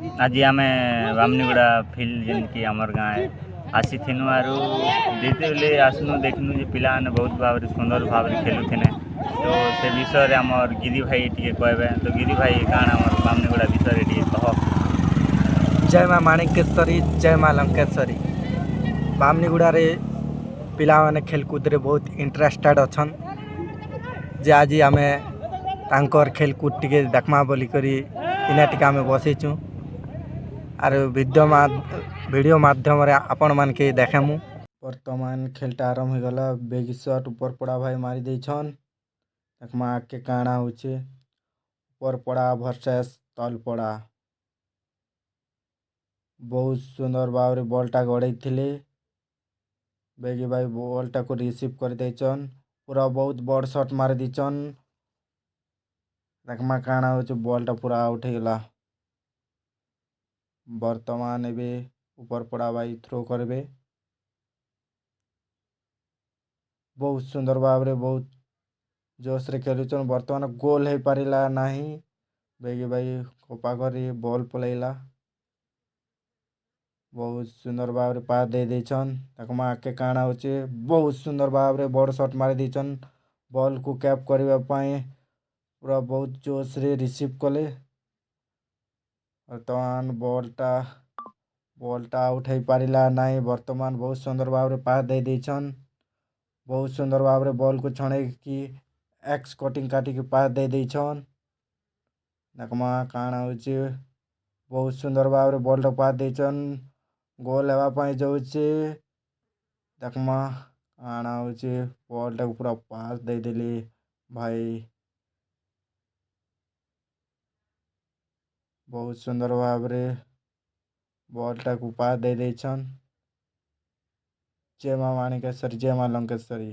आज आम बामनीगुड़ा फिल्ड जेनकि आमर गाँव आसी थिनु आरु जेते बेले आसनु देखनु जे पिला माने बहुत भाव सुंदर भाव खेलुथिने तो से विषय रे आमर गिरी भाई टिके कहबे तो गिरी भाई काण आमर बामनीगुड़ा विषय रे टिके कह। जय माँ माणिकेश्वरी जय माँ लंकेश्वरी। बामनीगुड़ा रे पिला माने खेलकूद रे बहुत इंटरेस्टेड अच्छन जे आज आम तांकर खेलकूद टिके देखमा बोली करी इना टिके आम बसीचु आर वीडियो माध्यम रे आपण मान के देखेमु। वर्तमान खेलटा आरंभ हो गला। बेग शॉट ऊपर पड़ा भाई मारी देछन देखमा के काଣା होचे ऊपर पड़ा वर्सेस तल पड़ा बहुत सुंदर भाव रे बॉलटा गड़े थिले बेगी भाई बॉलटा को रिसीव कर देछन पूरा बहुत बड़ शॉट मार दीचन देखमा काଣା होचे बॉलटा पूरा आउट गला। वर्तमान एबे ऊपर पड़ा भाई थ्रो करबे बहुत सुंदर भाव रे बहुत जोश रे खेलुचन। वर्तमान गोल है पारिला नहीं बेगी भाई कोपा करी बॉल पलैला बहुत सुंदर भाव रे पास दे देछन देखमा आके काଣା होचे बहुत सुंदर भाव रे बड़ शॉट मारी देछन बॉल को कैप करबा पाए पूरा बहुत जोश रे रिसीव कले। वर्तमान बॉलटा आउट हो पारिला नहीं वर्तमान बहुत सुंदर भाव रे पास दे देछन बहुत सुंदर भाव रे बॉल को छणे की एक्स कटिंग काटी के पास दे देछन देखमा काଣା होचे बहुत सुंदर भाव रे बॉल पास देछन गोल हेबा पाए जाउचे देखमा काଣା होचे बॉलटा पूरा पास दे देले भाई बहुत सुंदर भाव रे बॉलटा को पास दे देछन। जय माँ माणिकेश्वरी जय माँ लंकेश्वरी।